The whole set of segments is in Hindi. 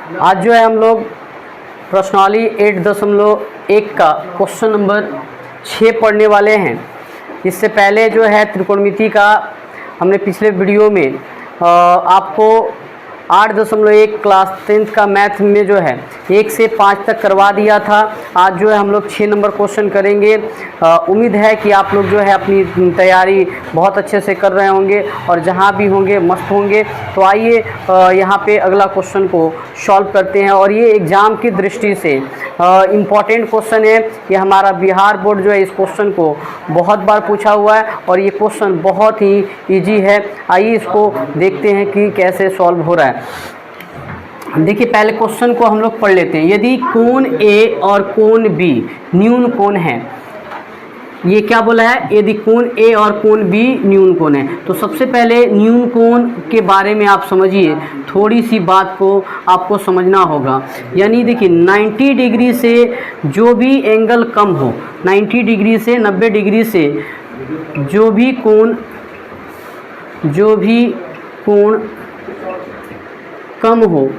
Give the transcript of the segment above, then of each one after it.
आज जो है हम लोग प्रश्नावली 8.1 का क्वेश्चन नंबर 6 पढ़ने वाले हैं। इससे पहले जो है त्रिकोणमिति का हमने पिछले वीडियो में आपको 8.1 क्लास 10th का मैथ में जो है 1 से 5 तक करवा दिया था। आज जो है हम लोग 6 नंबर क्वेश्चन करेंगे। उम्मीद है कि आप लोग जो है अपनी तैयारी बहुत अच्छे से कर रहे होंगे और जहां भी होंगे मस्त होंगे। तो आइए यहां पे अगला क्वेश्चन को सॉल्व करते हैं। और ये एग्ज़ाम की दृष्टि से इम्पॉर्टेंट क्वेश्चन है। ये हमारा बिहार बोर्ड जो है इस क्वेश्चन को बहुत बार पूछा हुआ है और ये क्वेश्चन बहुत ही ईजी है। आइए इसको देखते हैं कि कैसे सॉल्व हो रहा है। देखिए पहले क्वेश्चन को हम लोग पढ़ लेते हैं। यदि कोण ए और कोण बी न्यून कोण है, ये क्या बोला है, यदि कोण ए और कोण बी न्यून कोण है। तो सबसे पहले न्यून कोण के बारे में आप समझिए, थोड़ी सी बात को आपको समझना होगा। यानी देखिए 90 डिग्री से जो भी एंगल कम हो, 90 डिग्री से 90 डिग्री से जो भी कोण कम हो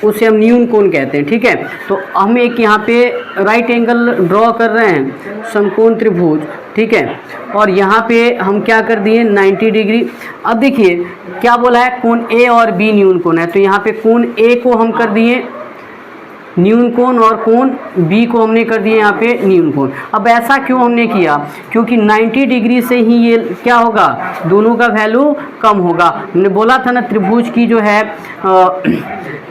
उसे हम न्यून कोण कहते हैं। ठीक है, तो हम एक यहाँ पे राइट एंगल ड्रॉ कर रहे हैं, समकोण त्रिभुज। ठीक है, और यहाँ पे हम क्या कर दिए 90 डिग्री। अब देखिए क्या बोला है, कोण ए और बी न्यून कोण है। तो यहाँ पे कोण ए को हम कर दिए न्यून कोण और कोण बी को हमने कर दिया यहाँ पे न्यून कोण। अब ऐसा क्यों हमने किया, क्योंकि 90 डिग्री से ही ये क्या होगा, दोनों का वैल्यू कम होगा। हमने बोला था ना त्रिभुज की जो है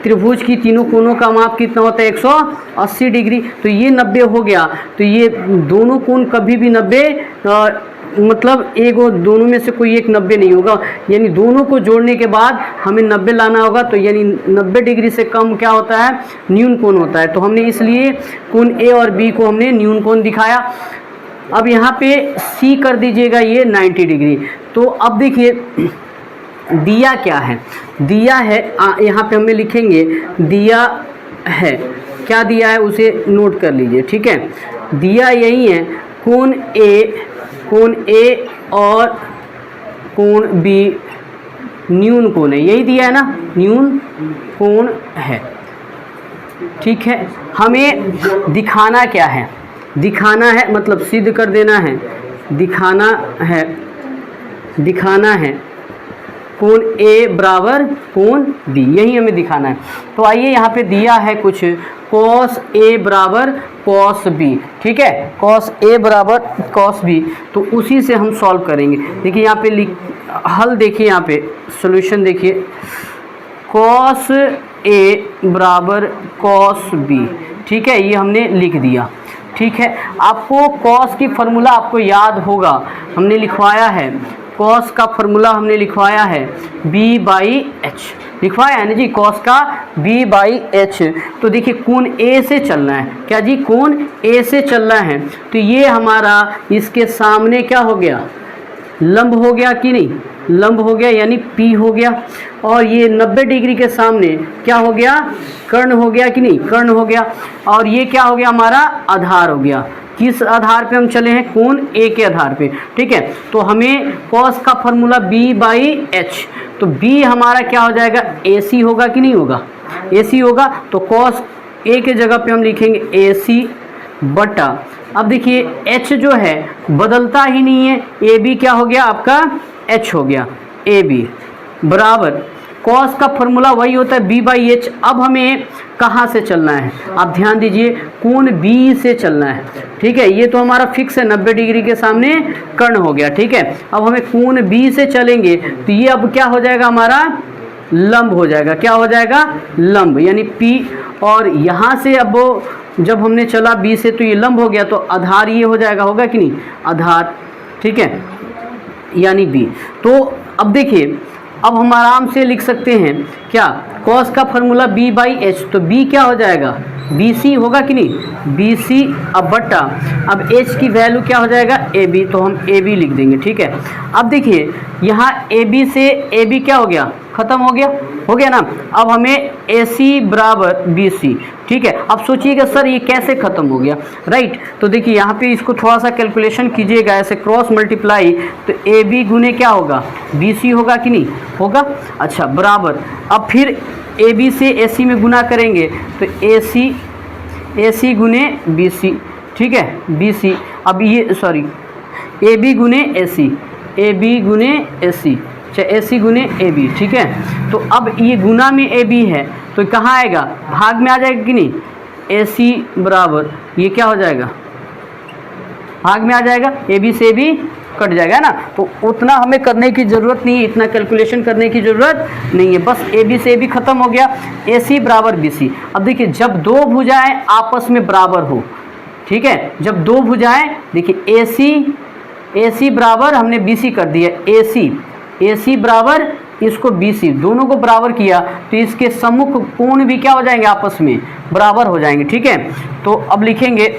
त्रिभुज की तीनों कोणों का माप कितना होता है 180 डिग्री। तो ये 90 हो गया, तो ये दोनों कोण कभी भी 90 मतलब एक दोनों में से कोई एक 90 नहीं होगा। यानी दोनों को जोड़ने के बाद हमें 90 लाना होगा। तो यानी 90 डिग्री से कम क्या होता है, न्यून कोण होता है। तो हमने इसलिए कोण ए और बी को हमने न्यून कोण दिखाया। अब यहाँ पे सी कर दीजिएगा ये 90 डिग्री। तो अब देखिए दिया क्या है, दिया है यहाँ पे हमें लिखेंगे दिया है, क्या दिया है उसे नोट कर लीजिए। ठीक है, दिया यही है कोण ए और कोण बी न्यून कोण है, यही दिया है ना, न्यून कोण है। ठीक है, हमें दिखाना क्या है, दिखाना है मतलब सिद्ध कर देना है, दिखाना है कोण ए बराबर कोण बी, यही हमें दिखाना है। तो आइए यहाँ पे दिया है कुछ cos ए बराबर cos बी। ठीक है, cos ए बराबर cos बी, तो उसी से हम सॉल्व करेंगे। देखिए यहाँ पे हल देखिए, यहाँ पे सॉल्यूशन देखिए, cos ए बराबर cos बी। ठीक है, ये हमने लिख दिया। ठीक है, आपको cos की फॉर्मूला आपको याद होगा, हमने लिखवाया है cos का फॉर्मूला हमने लिखवाया है b/h, लिखवाया है ना जी, cos का b/h। तो देखिए कोण ए से चलना है, क्या जी, कोण ए से चलना है। तो ये हमारा इसके सामने क्या हो गया, लंब हो गया कि नहीं, लंब हो गया यानी P हो गया। और ये 90 डिग्री के सामने क्या हो गया, कर्ण हो गया कि नहीं, कर्ण हो गया। और ये क्या हो गया, हमारा आधार हो गया। किस आधार पे हम चले हैं, कोण ए के आधार पे। ठीक है, तो हमें cos का फॉर्मूला b/h, तो b हमारा क्या हो जाएगा, AC होगा कि नहीं होगा, AC होगा। तो cos ए के जगह पे हम लिखेंगे AC बटा, अब देखिए h जो है बदलता ही नहीं है, AB क्या हो गया आपका, h हो गया, AB बराबर cos का फॉर्मूला वही होता है b/h। अब हमें कहाँ से चलना है, आप ध्यान दीजिए, कोण B से चलना है। ठीक है, ये तो हमारा फिक्स है, 90 डिग्री के सामने कर्ण हो गया। ठीक है, अब हमें कोण B से चलेंगे तो ये अब क्या हो जाएगा, हमारा लंब हो जाएगा, क्या हो जाएगा, लंब, यानी P। और यहाँ से अब जब हमने चला B से तो ये लंब हो गया, तो आधार ये हो जाएगा, होगा कि नहीं, आधार। ठीक है, यानी B। तो अब देखिए, अब हम आराम से लिख सकते हैं क्या, cos का फॉर्मूला b/h, तो b क्या हो जाएगा, BC होगा कि नहीं, BC अब बटा, अब h की वैल्यू क्या हो जाएगा, AB, तो हम AB लिख देंगे। ठीक है, अब देखिए यहाँ AB से AB क्या हो गया, खत्म हो गया ना। अब हमें AC बराबर BC, ठीक है। अब सोचिएगा सर ये कैसे खत्म हो गया, राइट। तो देखिए यहाँ पे इसको थोड़ा सा कैलकुलेशन कीजिएगा, ऐसे क्रॉस मल्टीप्लाई, तो AB गुने क्या होगा, BC होगा कि नहीं होगा। अच्छा बराबर, अब फिर AB से AC में गुना करेंगे तो AC गुने BC, ठीक है, BC। अब ये सॉरी AB गुने AC, चाहे AC गुने AB, ठीक है। तो अब ये गुना में AB है तो कहाँ आएगा, भाग में आ जाएगा कि नहीं, AC बराबर ये क्या हो जाएगा, भाग में आ जाएगा, AB से AB कट जाएगा ना। तो उतना हमें करने की ज़रूरत नहीं है, इतना कैलकुलेशन करने की ज़रूरत नहीं है, बस AB से AB खत्म हो गया, AC बराबर BC। अब देखिए जब दो भुजाएं आपस में बराबर हो, ठीक है, जब दो भुजाएं, देखिए AC बराबर हमने BC कर दिया, AC बराबर इसको BC, दोनों को बराबर किया तो इसके सम्मुख कोण भी क्या हो जाएंगे, आपस में बराबर हो जाएंगे, ठीक है। तो अब लिखेंगे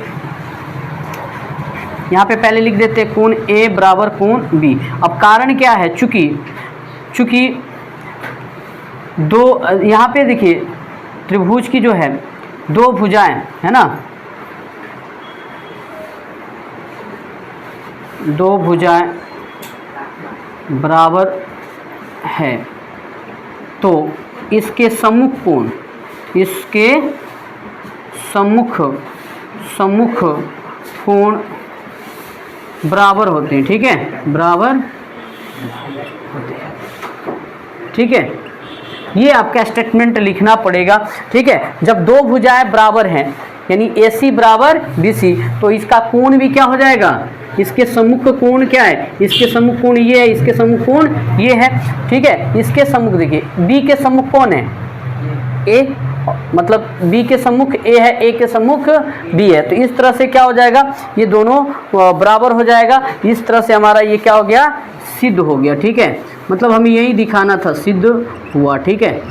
यहाँ पे, पहले लिख देते हैं कोण A बराबर कोण B। अब कारण क्या है, चूंकि दो, यहाँ पे देखिए त्रिभुज की जो है दो भुजाएं है ना, दो भुजाएं बराबर है तो इसके सम्मुख कोण बराबर होते हैं, ठीक है, बराबर होते हैं, ठीक है। ये आपका स्टेटमेंट लिखना पड़ेगा, ठीक है। जब दो भुजाएं बराबर हैं यानी AC बराबर BC, तो इसका कोण भी क्या हो जाएगा, इसके सम्मुख कोण क्या है, इसके सम्मुख कोण ये है, इसके सम्मुख कोण ये है, ठीक है। इसके सम्मुख देखिए B के सम्मुख कौन है, A, मतलब B के सम्मुख A है, A के सम्मुख B है, तो इस तरह से क्या हो जाएगा, ये दोनों बराबर हो जाएगा। इस तरह से हमारा ये क्या हो गया, सिद्ध हो गया, ठीक है। मतलब हमें यही दिखाना था, सिद्ध हुआ, ठीक है।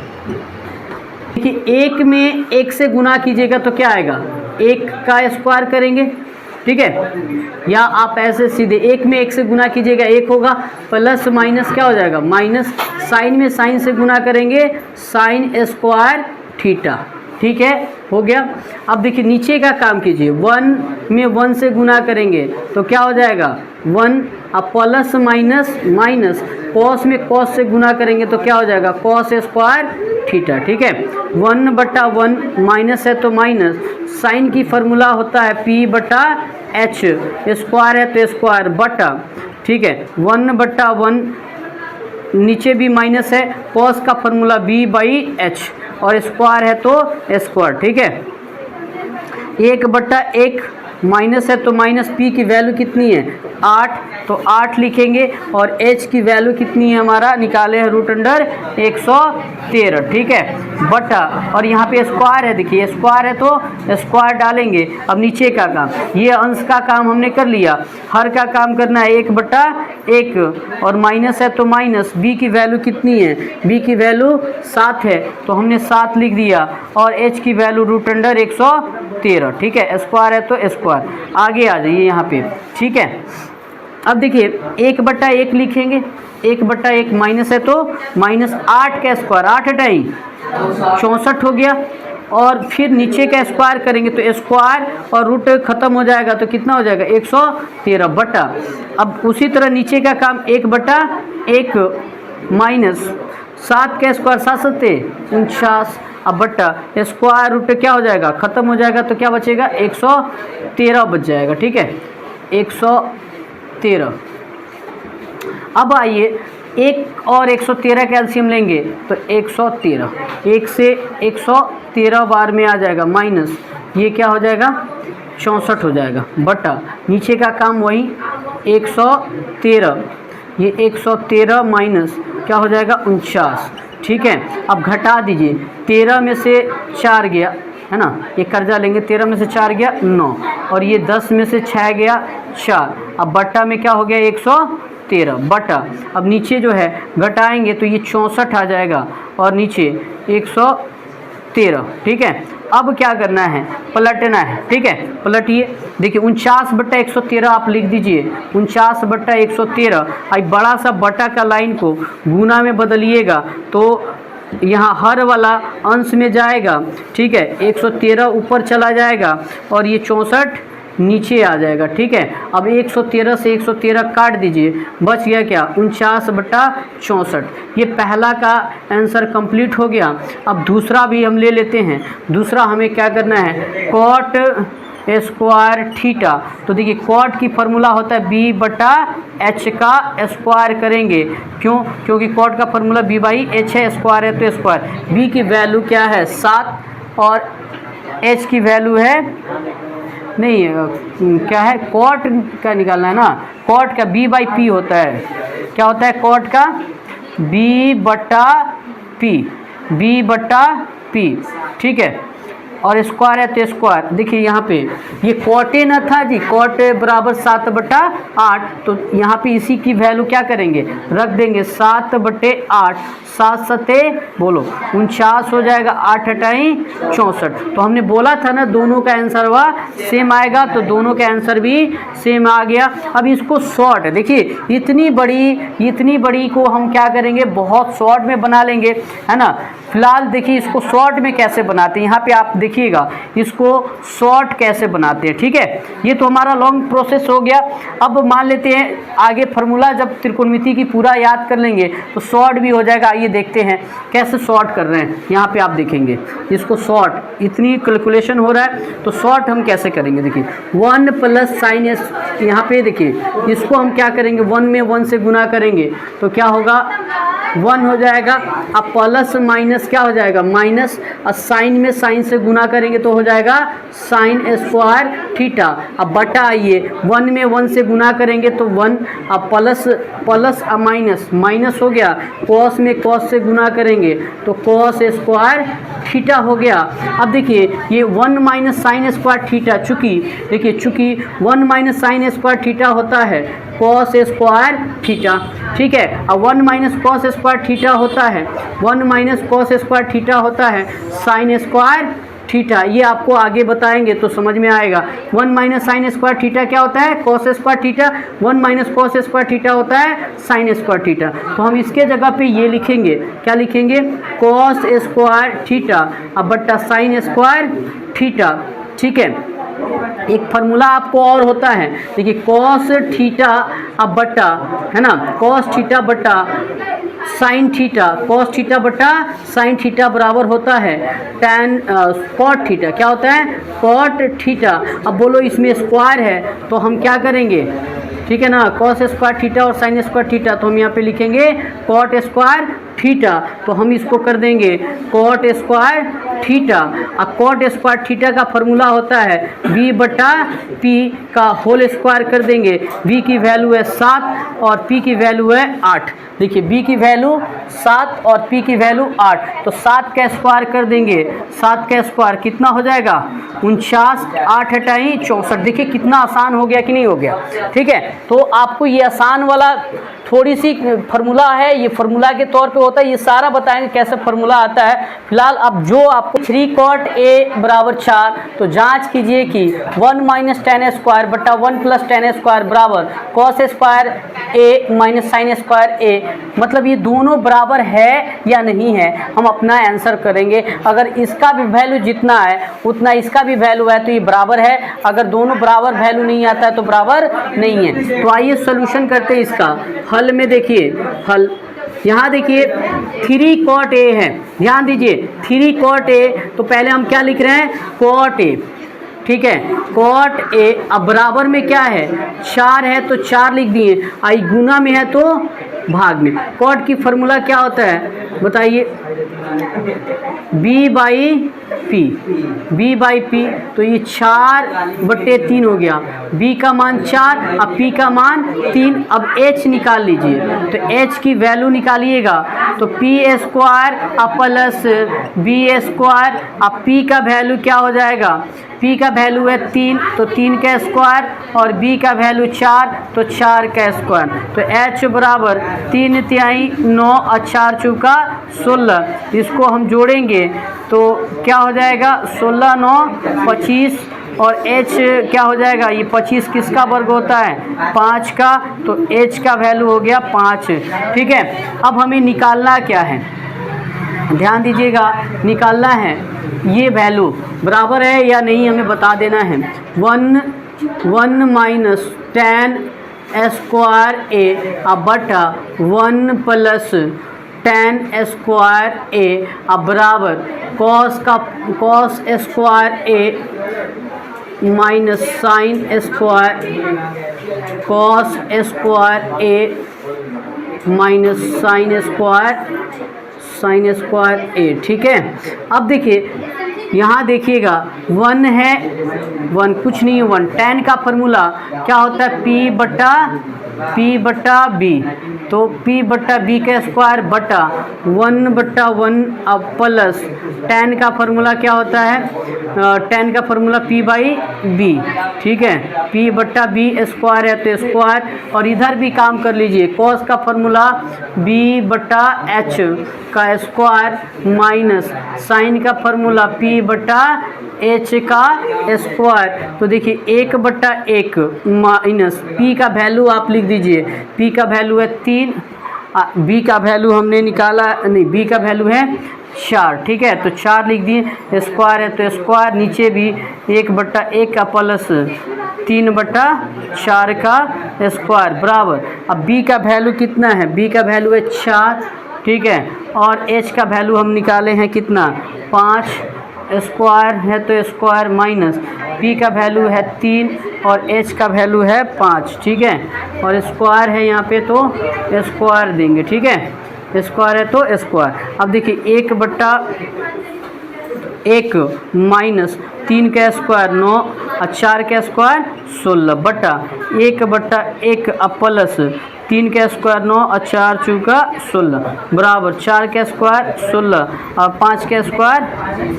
देखिए एक में एक से गुना कीजिएगा तो क्या आएगा, एक का स्क्वायर करेंगे, ठीक है, या आप ऐसे सीधे एक में एक से गुना कीजिएगा, एक होगा, प्लस माइनस क्या हो जाएगा, माइनस, साइन में साइन से गुना करेंगे, साइन स्क्वायर थीटा, ठीक है, हो गया। अब देखिए नीचे का काम कीजिए, 1 में 1 से गुना करेंगे तो क्या हो जाएगा 1, अब प्लस माइनस माइनस, कॉस में कॉस से गुना करेंगे तो क्या हो जाएगा, कॉस स्क्वायर थीटा, ठीक है। 1/1 माइनस है तो माइनस, साइन की फार्मूला होता है P/H, स्क्वायर है तो स्क्वायर बटा, ठीक है, 1/1, नीचे भी माइनस है, कॉस का फार्मूला B/H और स्क्वायर है तो स्क्वायर, ठीक है। 1/1 माइनस है तो माइनस, P की वैल्यू कितनी है 8, तो 8 लिखेंगे, और H की वैल्यू कितनी है हमारा, निकाले हैं √113, ठीक है, बटा, और यहाँ पे स्क्वायर है, देखिए स्क्वायर है तो स्क्वायर डालेंगे। अब नीचे का काम, ये अंश का काम हमने कर लिया, हर का काम करना है 1/1, और माइनस है तो माइनस, B की वैल्यू कितनी है, B की वैल्यू 7 है तो हमने 7 लिख दिया, और H की वैल्यू √113, ठीक है, स्क्वायर है तो स्क्वायर। आगे आ जाइए यहाँ पे, ठीक है। अब देखिए 1/1 लिखेंगे, 1/1 माइनस है तो माइनस, 8 का स्क्वायर, 8 हटाई 64 हो गया, और फिर नीचे का स्क्वायर करेंगे तो स्क्वायर और रूट खत्म हो जाएगा तो कितना हो जाएगा 113 बटा। अब उसी तरह नीचे का काम 1/1 माइनस 7 का स्क्वायर 7 49, अब बट्टा स्क्वायर रूट क्या हो जाएगा, खत्म हो जाएगा तो क्या बचेगा 113 बच जाएगा, ठीक है, 113। अब आइए 1 और 113 का एलसीएम लेंगे तो 113, 1 से 113 बार में आ जाएगा माइनस, ये क्या हो जाएगा 64 हो जाएगा, बटा नीचे का काम वही 113, ये 113 माइनस क्या हो जाएगा 49, ठीक है। अब घटा दीजिए, 13 में से 4 गया है ना, ये कर्जा लेंगे, 13 में से 4 गया 9, और ये 10 में से 6 गया 4, अब बट्टा में क्या हो गया 113 बटा, अब नीचे जो है घटाएंगे तो ये 64 आ जाएगा, और नीचे 113, ठीक है। अब क्या करना है, पलटना है। ठीक है, पलटिए। देखिए 49/113 आप लिख दीजिए, 49/113। अब बड़ा सा बटा का लाइन को गुना में बदलिएगा तो यहाँ हर वाला अंश में जाएगा। ठीक है, 113 ऊपर चला जाएगा और ये 64 नीचे आ जाएगा। ठीक है, अब 113 से 113 काट दीजिए, बच गया क्या, 49/64। ये पहला का आंसर कंप्लीट हो गया। अब दूसरा भी हम ले लेते हैं। दूसरा हमें क्या करना है, कॉट स्क्वायर थीटा। तो देखिए कॉट की फार्मूला होता है b/h का स्क्वायर करेंगे। क्यों, क्योंकि कॉट का फार्मूला b/h है, स्क्वायर है तो स्क्वायर। b की वैल्यू क्या है 7 और h की वैल्यू है नहीं क्या है, कॉट का निकालना है ना, कॉट का b/p होता है। क्या होता है कॉट का, b/p। ठीक है, और स्क्वायर है तो स्क्वायर। देखिए यहाँ पे ये कॉटे न था जी, कॉट बराबर 7/8, तो यहाँ पे इसी की वैल्यू क्या करेंगे, रख देंगे 7/8। 7 सते बोलो 49 हो जाएगा, 8 अठाई 64। तो हमने बोला था ना दोनों का आंसर हुआ सेम आएगा, तो दोनों का आंसर भी सेम आ गया। अब इसको शॉर्ट, देखिए इतनी बड़ी को हम क्या करेंगे, बहुत शॉर्ट में बना लेंगे, है ना। फिलहाल देखिए इसको शॉर्ट में कैसे बनाते हैं, यहाँ पे आप देखिएगा इसको शॉर्ट कैसे बनाते हैं। ठीक है, ये तो हमारा लॉन्ग प्रोसेस हो गया। अब मान लेते हैं आगे फार्मूला जब त्रिकोणमिति की पूरा याद कर लेंगे तो शॉर्ट भी हो जाएगा। आइए देखते हैं कैसे शॉर्ट कर रहे हैं। यहाँ पे आप देखेंगे इसको शॉर्ट, इतनी कैलकुलेशन हो रहा है तो शॉर्ट हम कैसे करेंगे। देखिए 1 + sin s, यहाँ पे देखिए इसको हम क्या करेंगे, 1 में 1 से गुना करेंगे तो क्या होगा, 1 हो जाएगा। अब प्लस माइनस क्या हो जाएगा, माइनस। और साइन में साइन से गुना करेंगे तो हो जाएगा साइन स्क्वायर थीटा। अब बटा आइए 1 में 1 से गुना करेंगे तो 1, अब प्लस माइनस, माइनस हो गया। कॉस में कॉस से गुना करेंगे तो कॉस स्क्वायर थीटा हो गया। अब देखिए ये 1 - साइन स्क्वायर थीटा, चूँकि 1 - साइन स्क्वायर थीटा होता है कॉस स्क्वायर थीटा। ठीक है, अब 1 - कॉस स्क्वायर थीटा होता है, 1 - कॉस स्क्वायर थीटा होता है साइन स्क्वायर थीटा। ये आपको आगे बताएंगे तो समझ में आएगा। 1 - साइन स्क्वायर थीटा क्या होता है, cos square theta. 1 - cos square theta होता है साइन स्क्वायर थीटा। तो हम इसके जगह पे ये लिखेंगे, क्या लिखेंगे, कॉस स्क्वायर थीटा अब बट्टा साइन स्क्वायर थीटा। ठीक है, एक फार्मूला आपको और होता है, देखिए कॉस थीटा अब बट्टा, है ना, कॉस थीटा बट्टा साइन थीटा, कॉस थीटा बटा साइन थीटा बराबर होता है tan कॉट थीटा। क्या होता है, कॉट थीटा। अब बोलो इसमें स्क्वायर है तो हम क्या करेंगे, ठीक है ना, कॉस स्क्वायर थीटा और साइन स्क्वायर थीटा, तो हम यहाँ पे लिखेंगे कॉट स्क्वायर थीटा। तो हम इसको कर देंगे कॉट स्क्वायर थीटा। अब कॉट स्क्वायर थीटा का फार्मूला होता है b/p का होल स्क्वायर कर देंगे। b की वैल्यू है 7 और p की वैल्यू है 8। देखिए b की वैल्यू 7 और p की वैल्यू 8, तो 7 का स्क्वायर कर देंगे। 7 का स्क्वायर कितना हो जाएगा, 49, 8 अठाई 64। देखिए कितना आसान हो गया कि नहीं हो गया। ठीक है, तो आपको ये आसान वाला थोड़ी सी फार्मूला है, ये फार्मूला के तौर पे होता है, ये सारा बताएंगे कैसे फार्मूला आता है। फिलहाल अब जो आपको 3 cot a बराबर 4, तो जांच कीजिए कि 1 - tan स्क्वायर बटा 1 + tan स्क्वायर बराबर cos square a minus sine square a, मतलब ये दोनों बराबर है या नहीं है, हम अपना आंसर करेंगे। अगर इसका भी वैल्यू जितना है उतना इसका भी वैल्यू है तो ये बराबर है, अगर दोनों बराबर वैल्यू नहीं आता है तो बराबर नहीं है। तो आइए सोल्यूशन करते हैं इसका। हल में देखिए, हल यहाँ देखिए 3 cot a है, ध्यान दीजिए 3 cot a, तो पहले हम क्या लिख रहे हैं, cot a। ठीक है, cot a अब बराबर में क्या है, 4 है तो 4 लिख दिए, आई गुना में है तो भाग में। cot की फार्मूला क्या होता है बताइए, b/p, तो ये 4/3 हो गया। b का मान 4, अब p का मान 3। अब h निकाल लीजिए, तो h की वैल्यू निकालिएगा तो p² अब प्लस b², अब p का वैल्यू क्या हो जाएगा, P का वैल्यू है 3 तो 3 का स्क्वायर और B का वैल्यू 4 तो 4 का स्क्वायर। तो H बराबर 3 तिहाई 9 और 4 चौका 16। इसको हम जोड़ेंगे तो क्या हो जाएगा 16 9 25 और H क्या हो जाएगा, ये 25 किसका वर्ग होता है 5 का, तो H का वैल्यू हो गया 5। ठीक है, अब हमें निकालना क्या है, ध्यान दीजिएगा, निकालना है ये वैल्यू बराबर है या नहीं हमें बता देना है। 1 माइनस 10 स्क्वायर ए अब बटा 1 प्लस 10 स्क्वायर ए अब बराबर cos square A minus sine square cos square A minus sine square A. ठीक है, अब देखिए यहाँ देखिएगा 1 है, 1 कुछ नहीं है, 1 10 का फॉर्मूला क्या होता है P बटा B, तो P बटा B का स्क्वायर बटा 1 बटा 1 अब प्लस 10 का फॉर्मूला क्या होता है 10 का फॉर्मूला P बाई B। ठीक है, P बटा B स्क्वायर है तो स्क्वायर, और इधर भी काम कर लीजिए, कॉस का फॉर्मूला B बटा H का स्क्वायर माइनस साइन का फॉर्मूला P बटा H का स्क्वायर। तो देखिए 1 बटा 1 माइनस P का वैल्यू आप लिख दीजिए, P का वैल्यू है 3, B का वैल्यू हमने निकाला नहीं, B का वैल्यू है 4। ठीक है, तो 4 लिख दिए, स्क्वायर है तो स्क्वायर, नीचे भी 1 बटा 1 का प्लस 3 बटा 4 का स्क्वायर बराबर। अब B का वैल्यू कितना है, B का वैल्यू है 4। ठीक है, और H का वैल्यू हम निकाले हैं कितना 5, स्क्वायर है तो स्क्वायर माइनस P का वैल्यू है 3 और H का वैल्यू है 5। ठीक है, और स्क्वायर है यहाँ पे तो स्क्वायर देंगे। ठीक है, स्क्वायर है तो स्क्वायर। अब देखिए 1 बटा 1 माइनस 3 का स्क्वायर 9 और 4 का स्क्वायर 16 बटा 1 बटा 1 अब प्लस 3 का स्क्वायर 9 और 4 चौका 16 बराबर 4 का स्क्वायर 16 और 5 का स्क्वायर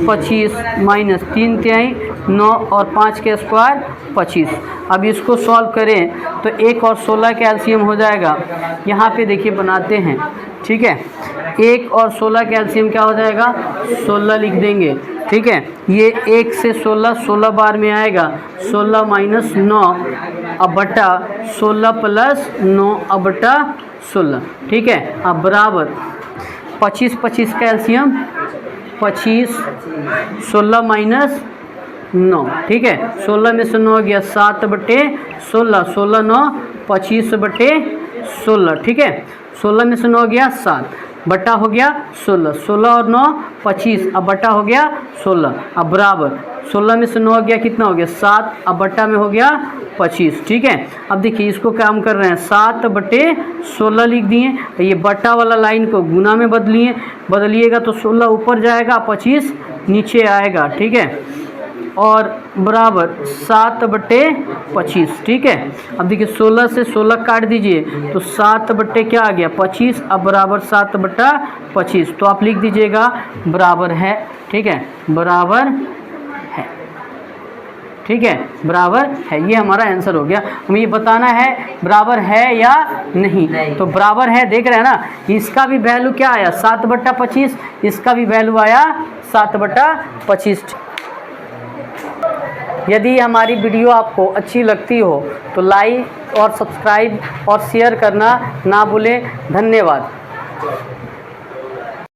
25 माइनस 3 तिहाई 9 और 5 का स्क्वायर 25। अब इसको सॉल्व करें तो 1 और 16 का एलसीएम हो जाएगा। यहाँ पे देखिए बनाते हैं। ठीक है, 1 और 16 का एलसीएम क्या हो जाएगा 16 लिख देंगे। ठीक है, ये 1 से 16 बार में आएगा, 16 माइनस 9 अब बटा 16 प्लस 9 अब बटा 16। ठीक है, अब बराबर 25 का एलसीएम 25, 16 माइनस 9। ठीक है, 16 में से 9 गया 7 बटे 16, 16 9 25 बटे 16। ठीक है, 16 में से 9 गया 7 बटा हो गया 16, 16 और 9 25 अब बटा हो गया 16। अब बराबर 16 में से 9 गया कितना हो गया 7 अब बटा में हो गया 25। ठीक है, अब देखिए इसको काम कर रहे हैं 7 बटे 16 लिख दिए, ये बटा वाला लाइन को गुना में बदलिएगा तो 16 ऊपर जाएगा 25 नीचे आएगा। ठीक है, और बराबर 7 बटे 25। ठीक है, अब देखिए 16 से 16 काट दीजिए तो 7 बटे क्या आ गया 25 अब बराबर 7 बटा 25। तो आप लिख दीजिएगा बराबर है। ठीक है, बराबर है। ठीक है, बराबर है, ये हमारा आंसर हो गया। हमें ये बताना है बराबर है या नहीं। तो बराबर है, देख रहे हैं ना, इसका भी वैल्यू क्या आया 7 बटा 25, इसका भी वैल्यू आया 7 बटा 25। यदि हमारी वीडियो आपको अच्छी लगती हो तो लाइक और सब्सक्राइब और शेयर करना ना भूलें। धन्यवाद।